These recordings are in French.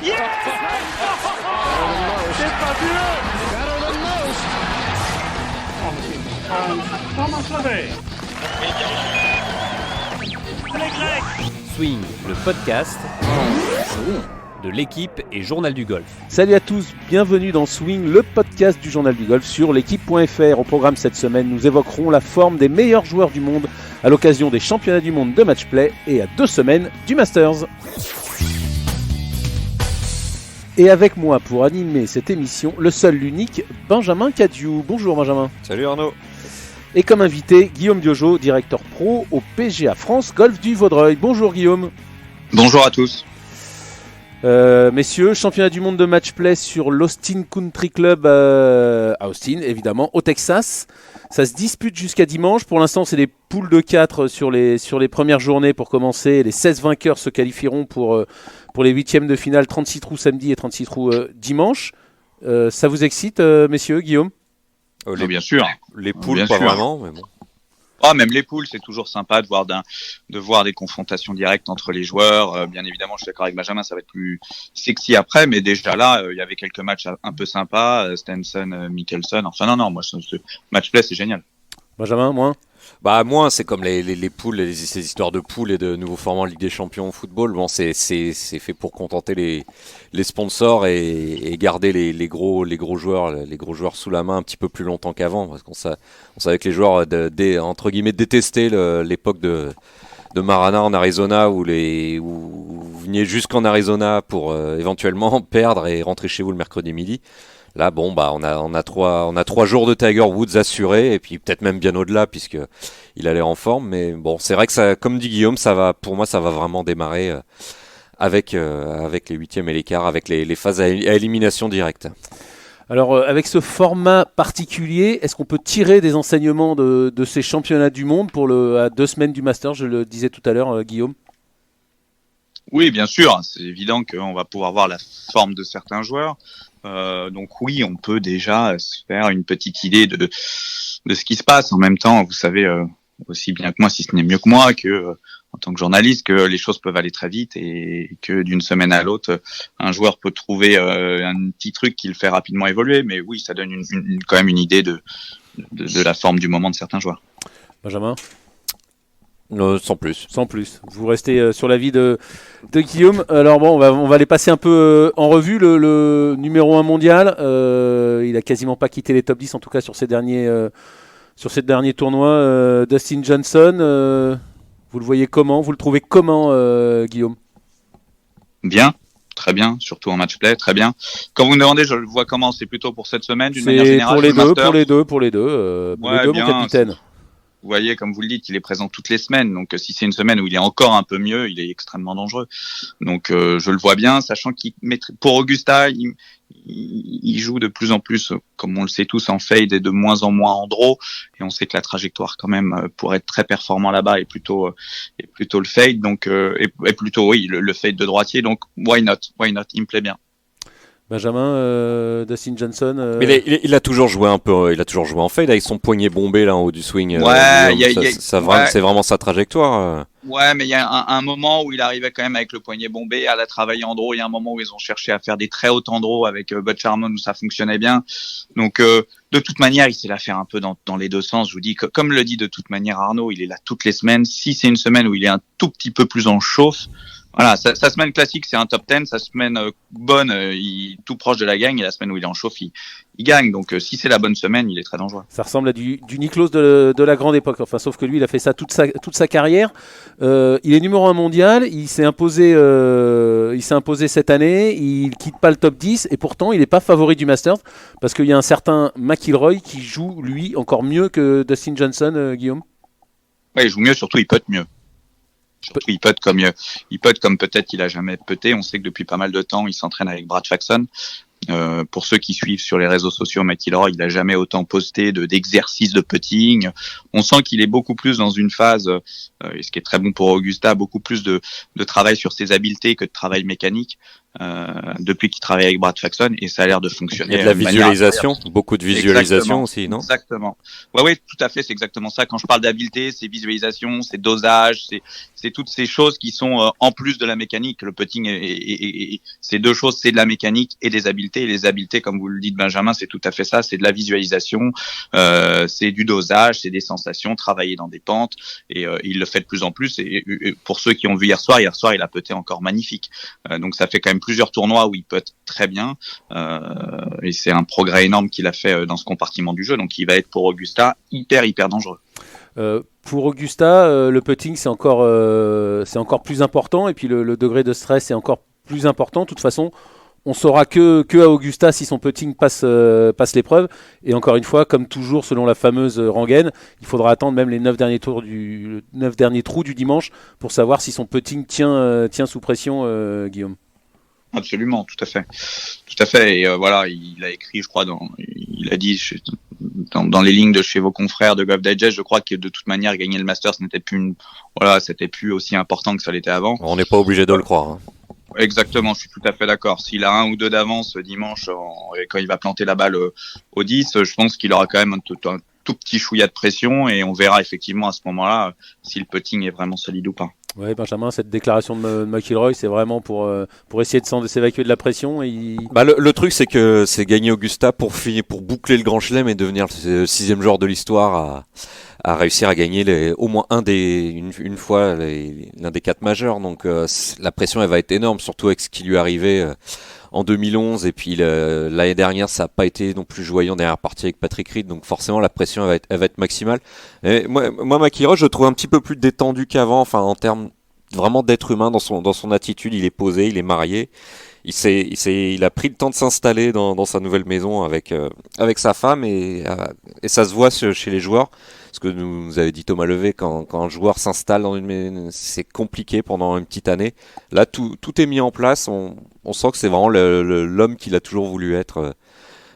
Yes! C'est fabuleux! Thomas Lavey. Les Grecs. Swing, le podcast de l'équipe et Journal du Golf. Salut à tous, bienvenue dans Swing, le podcast du Journal du Golf sur l'équipe.fr. Au programme cette semaine, nous évoquerons la forme des meilleurs joueurs du monde à l'occasion des championnats du monde de match-play et à 2 semaines du Masters. Et avec moi pour animer cette émission, le seul, l'unique, Benjamin Cadieux. Bonjour Benjamin. Salut Arnaud. Et comme invité, Guillaume Diojo, directeur pro au PGA France Golf du Vaudreuil. Bonjour Guillaume. Bonjour à tous. Messieurs, championnat du monde de match-play sur l'Austin Country Club à Austin, évidemment, au Texas. Ça se dispute jusqu'à dimanche. Pour l'instant, c'est des poules de 4 sur les premières journées pour commencer. Les 16 vainqueurs se qualifieront pour les huitièmes de finale, 36 trous samedi et 36 trous dimanche. Ça vous excite, messieurs, Guillaume ? Bien sûr. Les poules, bien pas sûr. vraiment, mais bon. Même les poules, c'est toujours sympa de voir des confrontations directes entre les joueurs. Bien évidemment, je suis d'accord avec Benjamin, ça va être plus sexy après, mais déjà là, il y avait quelques matchs un peu sympas, Stenson, Mickelson. Enfin non, moi, ce match-play, c'est génial. Benjamin, moi ? Moi, c'est comme les poules, ces histoires de poules et de nouveaux formats en Ligue des Champions au football. Bon, c'est fait pour contenter les sponsors et garder les gros joueurs sous la main un petit peu plus longtemps qu'avant, parce qu'on savait que les joueurs entre guillemets détestaient l'époque de Marana en Arizona où vous veniez jusqu'en Arizona pour éventuellement perdre et rentrer chez vous le mercredi midi. Là, on a 3 jours de Tiger Woods assurés et puis peut-être même bien au-delà puisque il a l'air en forme. Mais bon, c'est vrai que ça, comme dit Guillaume, pour moi, ça va vraiment démarrer avec les huitièmes et les quarts, avec les phases à élimination directe. Alors, avec ce format particulier, est-ce qu'on peut tirer des enseignements de ces championnats du monde à 2 semaines du Masters, je le disais tout à l'heure, Guillaume ? Oui, bien sûr. C'est évident qu'on va pouvoir voir la forme de certains joueurs. Donc oui, on peut déjà se faire une petite idée de ce qui se passe. En même temps, vous savez aussi bien que moi, si ce n'est mieux que moi, que en tant que journaliste, que les choses peuvent aller très vite et que d'une semaine à l'autre, un joueur peut trouver un petit truc qui le fait rapidement évoluer. Mais oui, ça donne quand même une idée de la forme du moment de certains joueurs. Benjamin ? Sans plus. Sans plus. Vous restez sur l'avis de Guillaume. Alors bon, on va les passer un peu en revue. Le numéro 1 mondial, il a quasiment pas quitté les top 10, en tout cas sur ces derniers tournois. Dustin Johnson, vous le voyez comment ? Vous le trouvez comment, Guillaume ? Bien. Très bien, surtout en match-play, très bien. Quand vous me demandez, je le vois comment ? C'est plutôt pour cette semaine, d'une manière générale ? Pour les deux, mon capitaine. Vous voyez, comme vous le dites, il est présent toutes les semaines. Donc, si c'est une semaine où il est encore un peu mieux, il est extrêmement dangereux. Donc, je le vois bien, sachant pour Augusta, il joue de plus en plus, comme on le sait tous, en fade et de moins en moins en draw. Et on sait que la trajectoire, quand même, pour être très performant là-bas, est plutôt le fade. Donc, et plutôt, oui, le fade de droitier. Donc, why not? Il me plaît bien. Benjamin, Dustin Johnson. Mais il a toujours joué il a toujours joué en fade avec son poignet bombé là en haut du swing. C'est vraiment sa trajectoire. Ouais, mais il y a un moment où il arrivait quand même avec le poignet bombé à la travailler en draw. Il y a un moment où ils ont cherché à faire des très hauts en draw avec Bud Sharman où ça fonctionnait bien. Donc, de toute manière, il sait la faire un peu dans les deux sens. Je vous dis que, comme le dit de toute manière Arnaud, il est là toutes les semaines. Si c'est une semaine où il est un tout petit peu plus en chauffe, voilà, sa semaine classique, c'est un top 10. Sa semaine bonne, il tout proche de la gagne. Et la semaine où il est en chauffe, il gagne. Donc, si c'est la bonne semaine, il est très dangereux. Ça ressemble à du Nicklaus de la grande époque. Enfin, sauf que lui, il a fait ça toute sa carrière. Il est numéro 1 mondial. Il s'est imposé cette année. Il quitte pas le top 10. Et pourtant, il n'est pas favori du Masters. Parce qu'il y a un certain McIlroy qui joue, lui, encore mieux que Dustin Johnson, Guillaume. Ouais, il joue mieux. Surtout, il putt mieux. Surtout, il putt comme peut-être il a jamais putté. On sait que depuis pas mal de temps, il s'entraîne avec Brad Faxon. Pour ceux qui suivent sur les réseaux sociaux, McIlroy, il n'a jamais autant posté d'exercices de putting. On sent qu'il est beaucoup plus dans une phase, et ce qui est très bon pour Augusta, beaucoup plus de travail sur ses habiletés que de travail mécanique. depuis qu'il travaille avec Brad Faxon, et ça a l'air de fonctionner. Il y a de la manière visualisation, beaucoup de visualisation Exactement. aussi, non? Exactement. Ouais, tout à fait, c'est exactement ça. Quand je parle d'habileté, c'est visualisation, c'est dosage, c'est toutes ces choses qui sont en plus de la mécanique. Le putting, c'est deux choses, c'est de la mécanique et des habiletés. Et les habiletés, comme vous le dites, Benjamin, c'est tout à fait ça. C'est de la visualisation, c'est du dosage, c'est des sensations, travailler dans des pentes. Et il le fait de plus en plus. Et pour ceux qui ont vu hier soir, il a putté encore magnifique. Donc ça fait quand même plusieurs tournois où il putt très bien. Et c'est un progrès énorme qu'il a fait dans ce compartiment du jeu. Donc il va être pour Augusta hyper dangereux. Pour Augusta, le putting c'est encore plus important, et puis le degré de stress est encore plus important. De toute façon, on saura que à Augusta si son putting passe l'épreuve. Et encore une fois, comme toujours, selon la fameuse rengaine, il faudra attendre même les 9 derniers trous du dimanche pour savoir si son putting tient sous pression, Guillaume. Absolument, tout à fait. Et voilà, il a écrit, je crois, il a dit dans les lignes de chez vos confrères de Golf Digest, je crois que de toute manière gagner le Masters c'était plus aussi important que ça l'était avant. On n'est pas obligé de le croire. Hein. Exactement, je suis tout à fait d'accord. S'il a 1 ou 2 d'avance dimanche, quand il va planter la balle au 10, je pense qu'il aura quand même un tout petit chouïa de pression, et on verra effectivement à ce moment-là si le putting est vraiment solide ou pas. Ouais, Benjamin, cette déclaration de McIlroy, c'est vraiment pour essayer de s'évacuer de la pression. Le truc, c'est que c'est gagner Augusta pour boucler le Grand Chelem et devenir le 6e joueur de l'histoire à réussir à gagner au moins une fois l'un des 4 majeurs. Donc la pression, elle va être énorme, surtout avec ce qui lui est arrivé en 2011, et puis l'année dernière ça n'a pas été non plus joyeux en dernière partie avec Patrick Reed, donc forcément la pression elle va être maximale. Et moi McIlroy, je le trouve un petit peu plus détendu qu'avant, enfin en termes vraiment d'être humain dans son attitude. Il est posé, il est marié, il a pris le temps de s'installer dans sa nouvelle maison avec sa femme, et ça se voit chez les joueurs. Ce que nous avait dit Thomas Levé, quand un joueur s'installe dans c'est compliqué pendant une petite année. Là, tout est mis en place. On sent que c'est vraiment l'homme qu'il a toujours voulu être.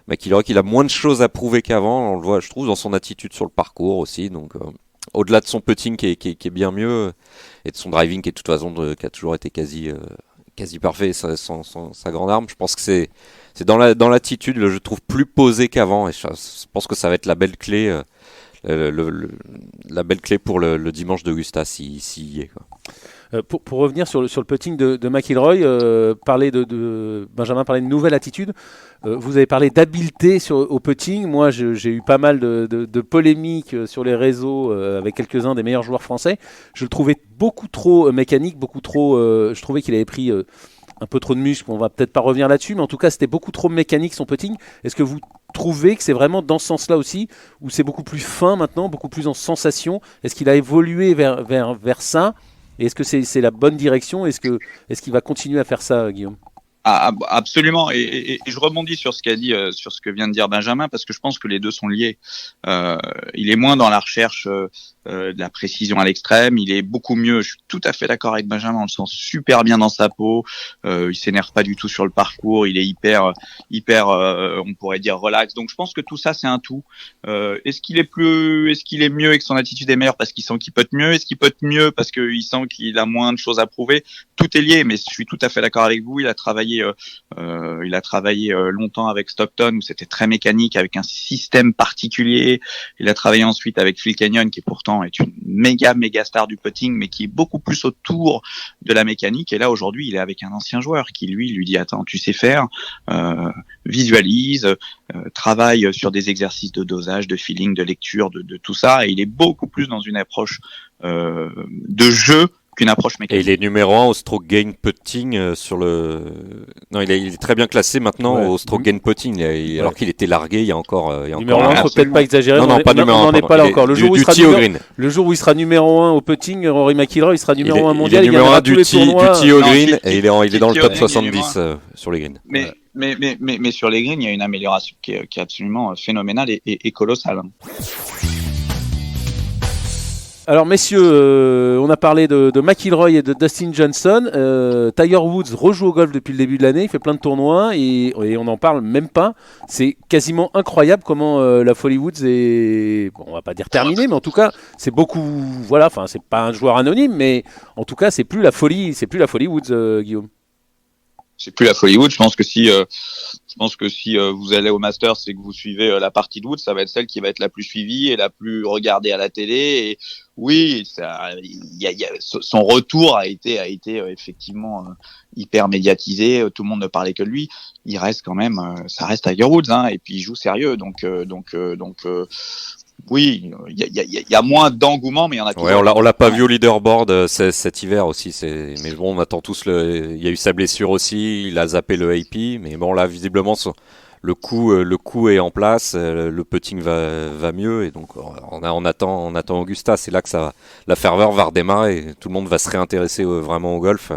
McIlroy, qu'il a moins de choses à prouver qu'avant. On le voit, je trouve, dans son attitude sur le parcours aussi. Donc, au-delà de son putting qui est bien mieux, et de son driving qui est de toute façon qui a toujours été quasi parfait, sa grande arme. Je pense que c'est dans l'attitude, je trouve plus posé qu'avant. Et je pense que ça va être la belle clé. La belle clé pour le dimanche d'Augusta s'il y est, quoi. Pour revenir sur le putting de McIlroy, Benjamin parlait de nouvelle attitude. Vous avez parlé d'habileté au putting. Moi, j'ai eu pas mal de polémiques sur les réseaux avec quelques-uns des meilleurs joueurs français. Je le trouvais beaucoup trop mécanique, je trouvais qu'il avait pris un peu trop de muscle. On va peut-être pas revenir là-dessus, mais en tout cas, c'était beaucoup trop mécanique son putting. Est-ce que vous trouvez que c'est vraiment dans ce sens-là aussi, où c'est beaucoup plus fin maintenant, beaucoup plus en sensation? Est-ce qu'il a évolué vers ça? Et est-ce que c'est la bonne direction? Est-ce qu'il va continuer à faire ça, Guillaume? Absolument, et je rebondis sur ce qu'a dit, sur ce que vient de dire Benjamin, parce que je pense que les deux sont liés. Il est moins dans la recherche de la précision à l'extrême, il est beaucoup mieux. Je suis tout à fait d'accord avec Benjamin, on le sent super bien dans sa peau. Il s'énerve pas du tout sur le parcours, il est hyper, on pourrait dire relax. Donc je pense que tout ça c'est un tout. Est-ce qu'il est mieux et que son attitude est meilleure parce qu'il sent qu'il putt mieux? Est-ce qu'il putt mieux parce qu'il sent qu'il a moins de choses à prouver? Tout est lié, mais je suis tout à fait d'accord avec vous. Il a travaillé longtemps avec Stockton, où c'était très mécanique, avec un système particulier. Il a travaillé ensuite avec Phil Kenyon, qui pourtant est une méga star du putting, mais qui est beaucoup plus autour de la mécanique. Et là, aujourd'hui, il est avec un ancien joueur qui lui dit attends, tu sais faire, visualise, travaille sur des exercices de dosage, de feeling, de lecture, de tout ça. Et il est beaucoup plus dans une approche de jeu qu'une approche mécanique. Et il est numéro 1 au stroke gain putting sur le... Non, il est très bien classé maintenant au stroke gain putting, alors qu'il était largué il y a encore... numéro 1, faut peut-être pas exagérer. Non, pas numéro 1. On n'en est pas là encore. Le jour où il sera numéro 1 au putting, Rory McIlroy, il sera numéro 1 mondial. Il est numéro 1 du tee au green, et il est dans le top 70 sur les greens. Mais sur les greens, il y a une amélioration qui est absolument phénoménale et colossale. Alors messieurs, on a parlé de McIlroy et de Dustin Johnson. Tiger Woods rejoue au golf depuis le début de l'année, il fait plein de tournois et on n'en parle même pas. C'est quasiment incroyable comment la folie Woods est, bon, on va pas dire terminée, mais en tout cas c'est beaucoup, voilà, enfin c'est pas un joueur anonyme, mais en tout cas c'est plus la folie Woods, Guillaume. c'est plus la folie Woods. Je pense que si vous allez au Masters et que vous suivez la partie de Woods, ça va être celle qui va être la plus suivie et la plus regardée à la télé. Et oui, son retour a été effectivement hyper médiatisé. Tout le monde ne parlait que de lui. Il reste quand même, ça reste Tiger Woods, hein, et puis il joue sérieux. Donc oui, il y a moins d'engouement, mais il y en a toujours. Ouais, on l'a pas vu au leaderboard cet hiver aussi. Mais bon, on attend tous il y a eu sa blessure aussi. Il a zappé le AP, mais bon là, visiblement, le coup est en place. Le putting va mieux, et donc on attend Augusta. C'est là que la ferveur va redémarrer. Et tout le monde va se réintéresser vraiment au golf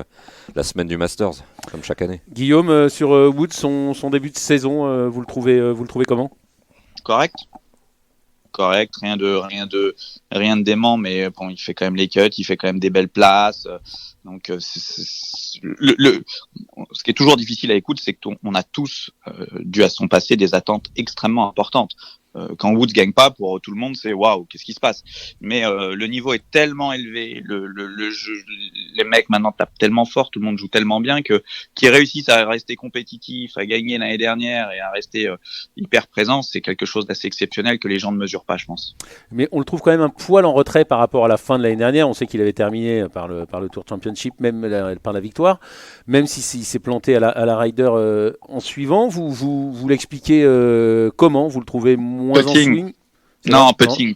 la semaine du Masters, comme chaque année. Guillaume, sur Woods, son début de saison, vous le trouvez comment ? Correct, rien de dément, mais bon, il fait quand même les cuts, il fait quand même des belles places. Donc, ce qui est toujours difficile à écouter, c'est qu'on a tous, dû à son passé, des attentes extrêmement importantes. Quand Woods gagne pas, pour tout le monde, c'est waouh, qu'est-ce qui se passe? Mais le niveau est tellement élevé, le jeu, les mecs maintenant tapent tellement fort, tout le monde joue tellement bien qu'ils réussissent à rester compétitifs, à gagner l'année dernière et à rester hyper présents. C'est quelque chose d'assez exceptionnel que les gens ne mesurent pas, je pense. Mais on le trouve quand même un poil en retrait par rapport à la fin de l'année dernière. On sait qu'il avait terminé par le Tour Championship, même par la victoire, même s'il s'est planté à la Ryder en suivant. Vous l'expliquez comment? Vous le trouvez moins en swing? Non, putting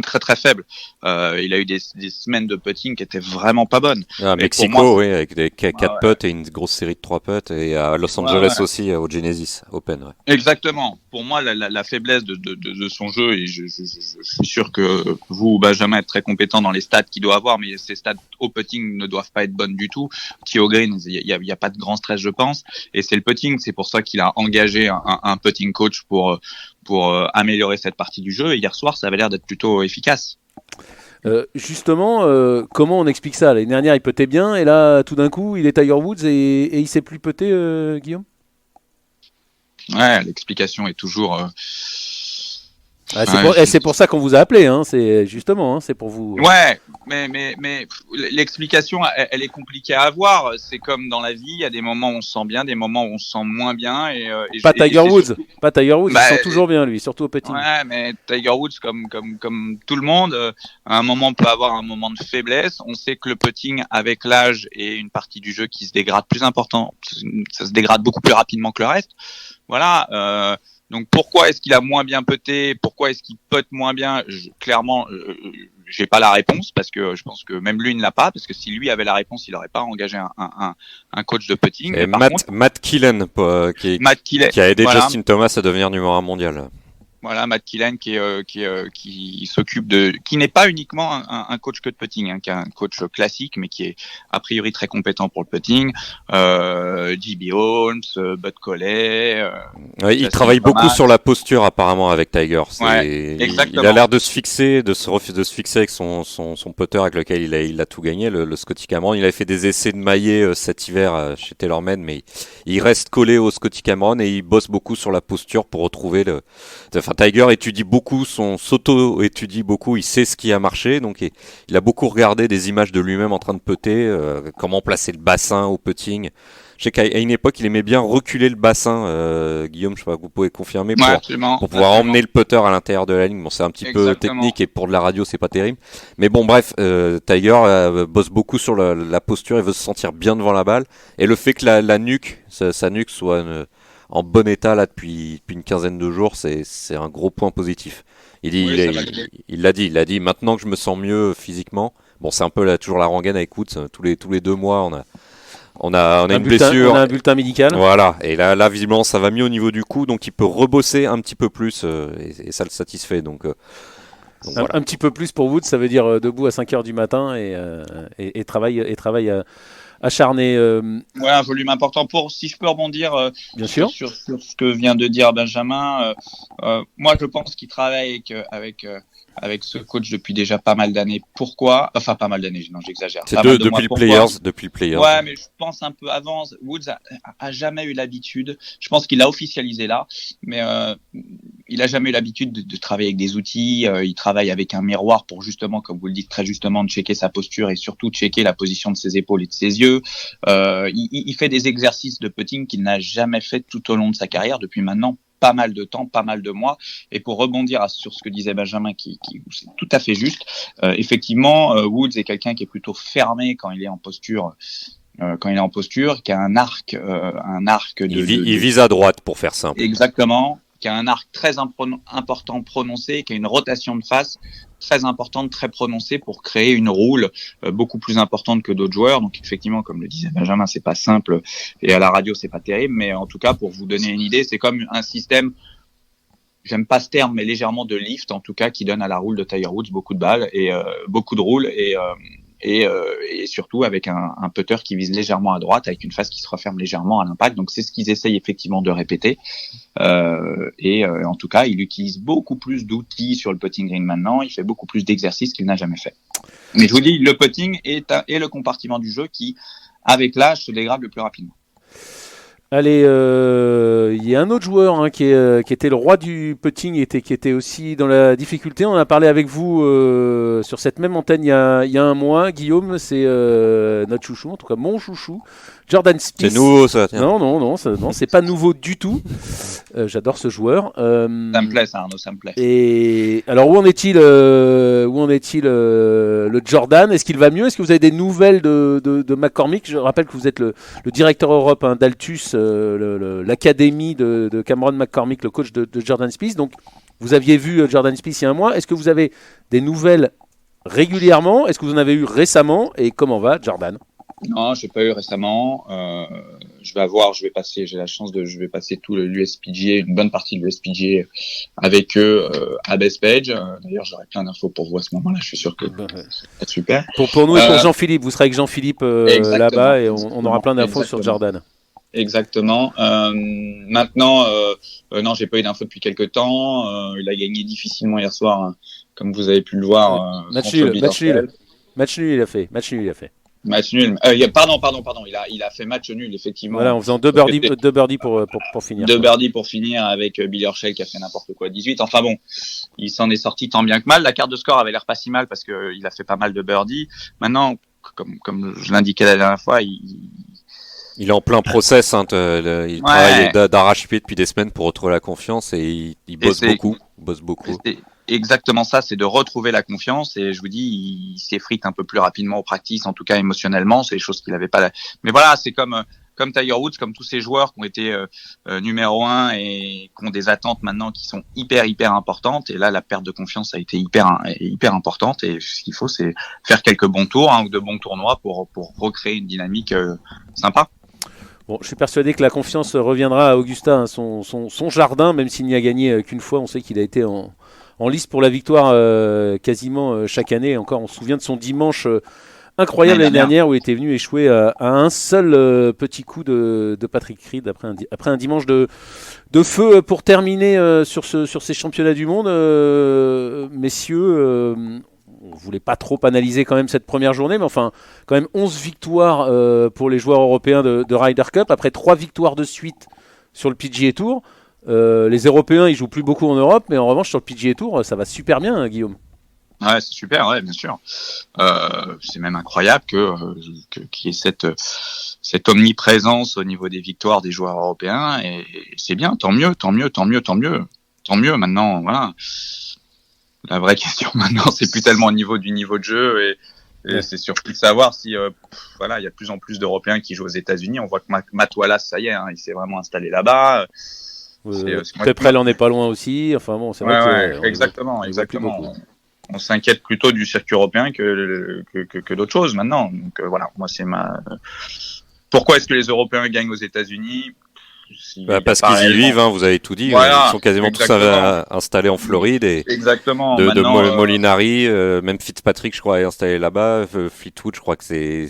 très très faible. Il a eu des semaines de putting qui étaient vraiment pas bonnes. À Mexico, oui, avec des 4 putts et une grosse série de 3 putts, et à Los Angeles aussi, au Genesis Open. Ouais. Exactement. Pour moi, la faiblesse de son jeu, et je suis sûr que vous, Benjamin, êtes très compétent dans les stats qu'il doit avoir, mais ces stats au putting ne doivent pas être bonnes du tout. Tee Green, il y a pas de grand stress, je pense, et c'est le putting. C'est pour ça qu'il a engagé un putting coach pour améliorer cette partie du jeu, et hier soir ça avait l'air d'être plutôt efficace. Justement, comment on explique ça? L'année dernière il puttait bien, et là tout d'un coup il est Tiger Woods et il sait plus putter, Guillaume? Ouais, l'explication est toujours... c'est pour ça qu'on vous a appelé, hein. C'est justement, hein, c'est pour vous. Ouais, mais l'explication, elle est compliquée à avoir. C'est comme dans la vie, il y a des moments où on se sent bien, des moments où on se sent moins bien. Pas Tiger Woods, il se sent toujours bien, lui, surtout au putting. Ouais, mais Tiger Woods, comme tout le monde, à un moment peut avoir un moment de faiblesse. On sait que le putting, avec l'âge et une partie du jeu qui se dégrade plus important, ça se dégrade beaucoup plus rapidement que le reste. Voilà. Donc pourquoi est-ce qu'il a moins bien putté? Pourquoi est-ce qu'il putte moins bien? Clairement, j'ai pas la réponse, parce que je pense que même lui ne l'a pas, parce que si lui avait la réponse, il aurait pas engagé un coach de putting. Et Matt Killen, qui a aidé Justin Thomas à devenir numéro 1 mondial. Voilà, Matt Killen qui s'occupe qui n'est pas uniquement un coach que de putting, hein, qui est un coach classique, mais qui est a priori très compétent pour le putting. J.B. Holmes, Bud Colley. Il travaille beaucoup sur la posture apparemment avec Tiger. Exactement. Il a l'air de se fixer, de se fixer avec son putter avec lequel il a tout gagné, le Scotty Cameron. Il avait fait des essais de maillet cet hiver chez TaylorMade, mais il reste collé au Scotty Cameron et il bosse beaucoup sur la posture pour retrouver Tiger étudie beaucoup, s'auto-étudie beaucoup, il sait ce qui a marché, donc il a beaucoup regardé des images de lui-même en train de putter, comment placer le bassin au putting. Je sais qu'à une époque, il aimait bien reculer le bassin, Guillaume, je sais pas, vous pouvez confirmer, pour pouvoir emmener le putter à l'intérieur de la ligne. Bon, c'est un petit peu technique et pour de la radio, c'est pas terrible. Mais bon, bref, Tiger bosse beaucoup sur la posture, il veut se sentir bien devant la balle. Et le fait que sa nuque soit en bon état là depuis une quinzaine de jours, c'est un gros point positif. Il l'a dit, maintenant que je me sens mieux physiquement. Bon, c'est un peu toujours la rengaine avec Woods, tous les 2 mois on a une blessure. On a un bulletin médical. Voilà, et là visiblement ça va mieux au niveau du cou, donc il peut rebosser un petit peu plus et ça le satisfait. Donc voilà. Un petit peu plus pour Woods, ça veut dire debout à 5h du matin et travail acharné. Ouais, un volume important. Si je peux rebondir bien sûr. Sur ce que vient de dire Benjamin, moi je pense qu'il travaille avec ce coach depuis déjà pas mal d'années. Pourquoi? Enfin, pas mal d'années, non, j'exagère. C'est depuis le Players. Ouais, mais je pense un peu avant. Woods a jamais eu l'habitude. Je pense qu'il a officialisé là, mais il a jamais eu l'habitude de travailler avec des outils. Il travaille avec un miroir pour justement, comme vous le dites très justement, de checker sa posture et surtout de checker la position de ses épaules et de ses yeux. sérieux. Il fait des exercices de putting qu'il n'a jamais fait tout au long de sa carrière depuis maintenant pas mal de temps, pas mal de mois. Et pour rebondir sur ce que disait Benjamin, c'est tout à fait juste. Effectivement, Woods est quelqu'un qui est plutôt fermé quand il est en posture. Qui a un arc il vise à droite pour faire simple. Exactement, qui a un arc très important prononcé, qui a une rotation de face très importante, très prononcée pour créer une roule beaucoup plus importante que d'autres joueurs. Donc effectivement, comme le disait Benjamin, c'est pas simple et à la radio c'est pas terrible, mais en tout cas pour vous donner une idée, c'est comme un système, j'aime pas ce terme, mais légèrement de lift en tout cas, qui donne à la roule de Tiger Woods beaucoup de balles et beaucoup de roules et surtout avec un putter qui vise légèrement à droite, avec une face qui se referme légèrement à l'impact. Donc c'est ce qu'ils essayent effectivement de répéter. En tout cas, il utilise beaucoup plus d'outils sur le putting green maintenant. Il fait beaucoup plus d'exercices qu'il n'a jamais fait. Mais je vous dis, le putting est le compartiment du jeu qui, avec l'âge, se dégrade le plus rapidement. Allez, il y a un autre joueur qui était le roi du putting, qui était aussi dans la difficulté. On en a parlé avec vous sur cette même antenne il y a un mois. Guillaume, c'est notre chouchou, en tout cas mon chouchou, Jordan Spieth. C'est nouveau ça, tiens. Non, c'est pas nouveau du tout. J'adore ce joueur. Ça me plaît ça, Arnaud, ça me plaît. Et alors où en est-il le Jordan? Est-ce qu'il va mieux? Est-ce que vous avez des nouvelles de McCormick? Je rappelle que vous êtes le directeur Europe d'Altus, l'académie de Cameron McCormick, le coach de Jordan Spieth. Donc vous aviez vu Jordan Spieth il y a un mois. Est-ce que vous avez des nouvelles régulièrement? Est-ce que vous en avez eu récemment? Et comment va Jordan? Non, j'ai pas eu récemment. Je vais passer tout l'USPGA, une bonne partie de l'USPGA avec eux à Bethpage. D'ailleurs, j'aurai plein d'infos pour vous à ce moment-là. Je suis sûr que c'est super. Pour nous et pour Jean-Philippe, vous serez avec Jean-Philippe là-bas et on aura plein d'infos sur Jordan. Exactement. Maintenant, non, j'ai pas eu d'infos depuis quelques temps. Il a gagné difficilement hier soir, hein, comme vous avez pu le voir. Match nul, il a fait. Match nul. Pardon. Il a fait match nul, effectivement. Voilà, en faisant deux birdies pour finir. Deux birdies pour finir avec Billy Horschel qui a fait n'importe quoi 18. Enfin bon, il s'en est sorti tant bien que mal. La carte de score avait l'air pas si mal parce que il a fait pas mal de birdies. Maintenant, comme je l'indiquais la dernière fois, il est en plein process. Il travaille d'arrache-pied depuis des semaines pour retrouver la confiance et il bosse beaucoup. C'est exactement ça, c'est de retrouver la confiance. Et je vous dis, il s'effrite un peu plus rapidement au practice, en tout cas émotionnellement. C'est des choses qu'il n'avait pas. Mais voilà, c'est comme Tiger Woods, comme tous ces joueurs qui ont été numéro 1 et qui ont des attentes maintenant qui sont hyper importantes. Et là, la perte de confiance a été hyper importante. Et ce qu'il faut, c'est faire quelques bons tours, ou de bons tournois pour recréer une dynamique sympa. Bon, je suis persuadé que la confiance reviendra à Augusta, son jardin, même s'il n'y a gagné qu'une fois. On sait qu'il a été en lice pour la victoire quasiment chaque année. Encore, on se souvient de son dimanche incroyable l'année dernière où il était venu échouer à un seul petit coup de Patrick Reed après un dimanche de feu. Pour terminer sur ces championnats du monde, messieurs, on ne voulait pas trop analyser quand même cette première journée, mais enfin, quand même 11 victoires pour les joueurs européens de Ryder Cup, après 3 victoires de suite sur le PGA Tour. Les Européens, ils jouent plus beaucoup en Europe, mais en revanche, sur le PGA Tour, ça va super bien, hein, Guillaume. Ouais, c'est super, ouais, bien sûr. C'est même incroyable qu'il y ait cette omniprésence au niveau des victoires des joueurs européens, et c'est bien, tant mieux. Maintenant, voilà. La vraie question maintenant, c'est plus tellement au niveau du niveau de jeu et c'est surtout de savoir si il y a de plus en plus d'Européens qui jouent aux États-Unis. On voit que Matt Wallace, ça y est, il s'est vraiment installé là-bas. Prel en est pas loin aussi. Enfin bon, c'est vrai que exactement. On s'inquiète plutôt du circuit européen que d'autres choses maintenant. Donc voilà, moi c'est Pourquoi est-ce que les Européens gagnent aux États-Unis? Parce qu'ils y vivent, vous avez tout dit. Voilà, ils sont quasiment tous installés en Floride. Et exactement. De Molinari, même Fitzpatrick, je crois, est installé là-bas. Fleetwood, je crois que c'est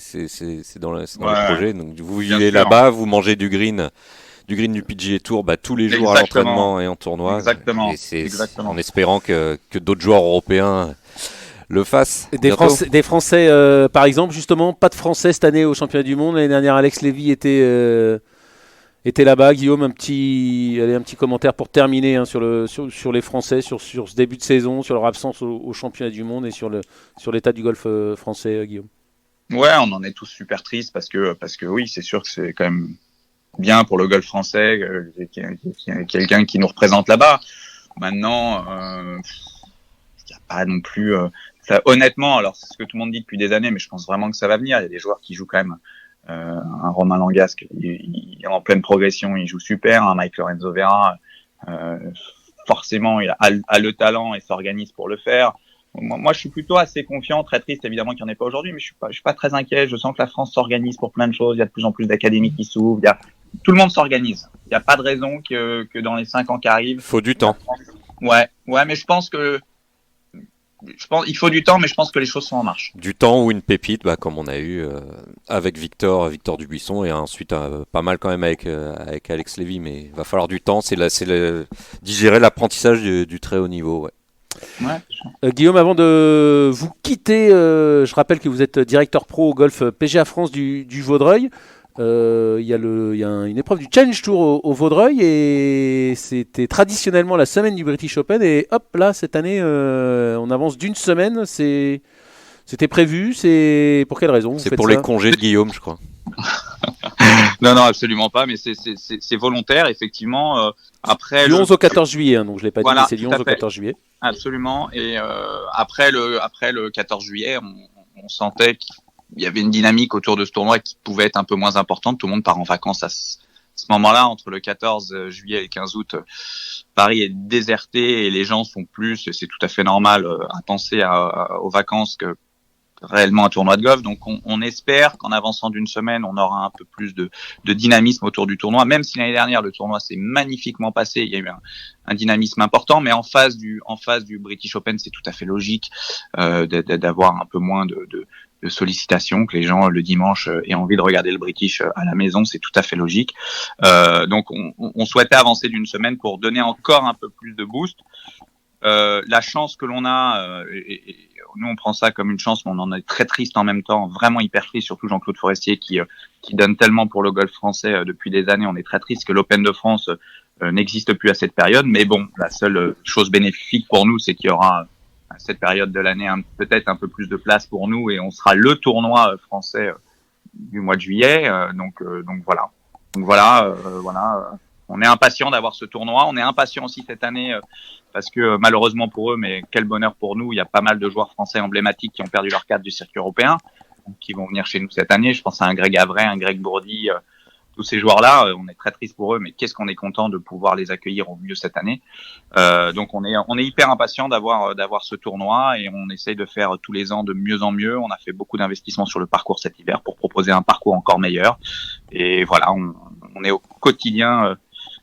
dans le projet. Donc vous vivez là-bas, vous mangez du green du PGA Tour tous les jours à l'entraînement et en tournoi. Exactement. Et c'est en espérant que d'autres joueurs européens le fassent. Des Français, par exemple, justement, pas de Français cette année au championnat du monde. L'année dernière, Alex Lévy était là-bas. Guillaume, un petit commentaire pour terminer sur les Français, sur ce début de saison, sur leur absence au championnat du monde et sur l'état du golf français, Guillaume. Ouais, on en est tous super tristes parce que oui, c'est sûr que c'est quand même bien pour le golf français qu'il y ait quelqu'un qui nous représente là-bas. Maintenant, il n'y a pas non plus. Honnêtement, alors c'est ce que tout le monde dit depuis des années, mais je pense vraiment que ça va venir. Il y a des joueurs qui jouent quand même. Un Romain Langasque, il est en pleine progression, il joue super. Un Mike Lorenzo Vera, forcément, il a le talent et s'organise pour le faire. Moi, je suis plutôt assez confiant, très triste évidemment qu'il n'y en ait pas aujourd'hui, mais je suis pas très inquiet. Je sens que la France s'organise pour plein de choses. Il y a de plus en plus d'académies qui s'ouvrent. Tout le monde s'organise. Il n'y a pas de raison que dans les 5 ans qui arrivent. Faut du temps. Ouais, mais je pense il faut du temps, mais je pense que les choses sont en marche. Du temps ou une pépite, comme on a eu avec Victor Dubuisson et ensuite pas mal quand même avec Alex Lévy, mais il va falloir du temps. C'est digérer l'apprentissage du très haut niveau. Ouais. Ouais. Guillaume, avant de vous quitter, je rappelle que vous êtes directeur pro au golf PGA France du Vaudreuil. Il y a une épreuve du Challenge Tour au Vaudreuil et c'était traditionnellement la semaine du British Open et hop là cette année on avance d'une semaine. C'était prévu, c'est pour quelle raison? C'est pour les congés de Guillaume, je crois. Non, absolument pas, mais c'est volontaire effectivement. Après du 11 au 14 juillet, hein, donc je l'ai pas dit, mais c'est du 11 au 14 juillet. Absolument. Et après le 14 juillet, on sentait qu'il y avait une dynamique autour de ce tournoi qui pouvait être un peu moins importante. Tout le monde part en vacances à ce moment-là, entre le 14 juillet et le 15 août. Paris est déserté et les gens sont plus, c'est tout à fait normal, à penser aux vacances que réellement un tournoi de golf. Donc on espère qu'en avançant d'une semaine, on aura un peu plus de dynamisme autour du tournoi. Même si l'année dernière, le tournoi s'est magnifiquement passé, il y a eu un dynamisme important, mais en face du British Open, c'est tout à fait logique d'avoir un peu moins de sollicitations, que les gens le dimanche aient envie de regarder le British à la maison, c'est tout à fait logique. Donc on souhaitait avancer d'une semaine pour donner encore un peu plus de boost. La chance que l'on a, et nous on prend ça comme une chance, mais on en est très triste en même temps, vraiment hyper triste, surtout Jean-Claude Forestier qui donne tellement pour le golf français depuis des années. On est très triste que l'Open de France n'existe plus à cette période, mais bon, la seule chose bénéfique pour nous, c'est qu'il y aura à cette période de l'année peut-être un peu plus de place pour nous et on sera le tournoi français du mois de juillet. Donc voilà. On est impatient d'avoir ce tournoi. On est impatient aussi cette année parce que malheureusement pour eux, mais quel bonheur pour nous, il y a pas mal de joueurs français emblématiques qui ont perdu leur carte du circuit européen, qui vont venir chez nous cette année. Je pense à un Greg Avray, un Greg Bourdi, tous ces joueurs-là. On est très triste pour eux, mais qu'est-ce qu'on est content de pouvoir les accueillir au mieux cette année. Donc on est hyper impatient d'avoir ce tournoi et on essaye de faire tous les ans de mieux en mieux. On a fait beaucoup d'investissements sur le parcours cet hiver pour proposer un parcours encore meilleur. Et voilà, on est au quotidien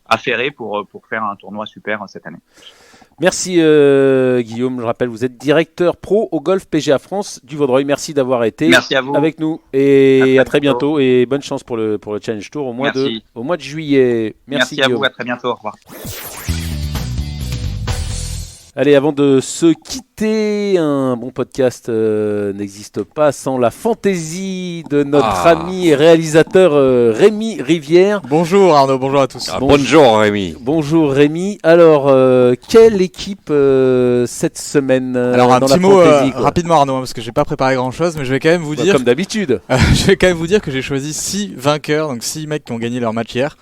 affairé pour faire un tournoi super cette année. Merci Guillaume, je rappelle vous êtes directeur pro au golf PGA France du Vaudreuil. Merci d'avoir été avec nous et à très bientôt et bonne chance pour le Challenge Tour au mois de juillet. Merci à vous, à très bientôt, au revoir. Allez, avant de se quitter, un bon podcast n'existe pas sans la fantaisie de notre ami et réalisateur Rémi Rivière. Bonjour Arnaud, bonjour à tous. Bonjour Rémi. Bonjour Rémi. Alors, quelle équipe cette semaine Alors un petit mot rapidement Arnaud, parce que j'ai pas préparé grand chose, mais je vais quand même vous dire... Comme d'habitude. Je vais quand même vous dire que j'ai choisi 6 vainqueurs, donc 6 mecs qui ont gagné leur match hier.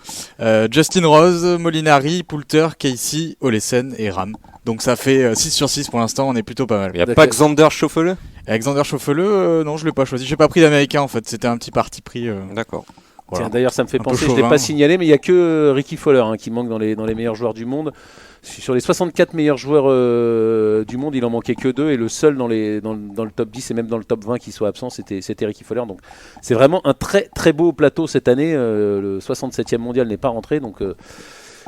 Justin Rose, Molinari, Poulter, Casey, Olesen et Ram. Donc ça fait 6 sur 6 pour l'instant, on est plutôt pas mal. Il n'y a pas Xander Schauffele ? Alexander Schauffele, non je l'ai pas choisi, j'ai pas pris d'américain en fait, c'était un petit parti pris. D'accord. Voilà. Tiens, d'ailleurs ça me fait penser, je ne l'ai pas signalé, mais il n'y a que Ricky Fowler qui manque dans les meilleurs joueurs du monde. Sur les 64 meilleurs joueurs du monde, il en manquait que 2 et le seul dans le top 10 et même dans le top 20 qui soit absent, c'était Ricky Fowler. Donc c'est vraiment un très très beau plateau cette année, le 67e mondial n'est pas rentré, donc...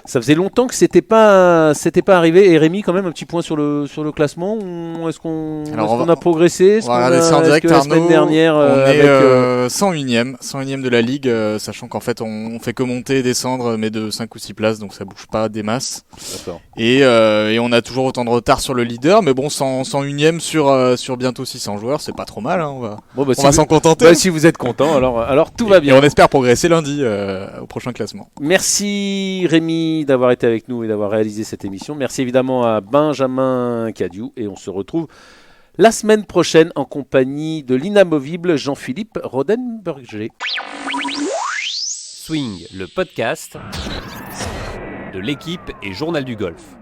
ça faisait longtemps que c'était pas arrivé. Et Rémi, quand même, un petit point sur le classement. Est-ce qu'on a progressé? On va regarder ça en direct, la semaine dernière, on est 101ème de la ligue, sachant qu'en fait on fait que monter et descendre, mais de 5 ou 6 places, donc ça bouge pas des masses. D'accord. Et on a toujours autant de retard sur le leader, mais bon, 101ème sur bientôt 600 joueurs, c'est pas trop mal. Hein, on va s'en contenter. Si vous êtes content, alors tout va bien. Et on espère progresser lundi au prochain classement. Merci Rémi d'avoir été avec nous et d'avoir réalisé cette émission. Merci évidemment à Benjamin Cadiou et on se retrouve la semaine prochaine en compagnie de l'inamovible Jean-Philippe Rodenberger. Swing, le podcast de l'équipe et Journal du Golf.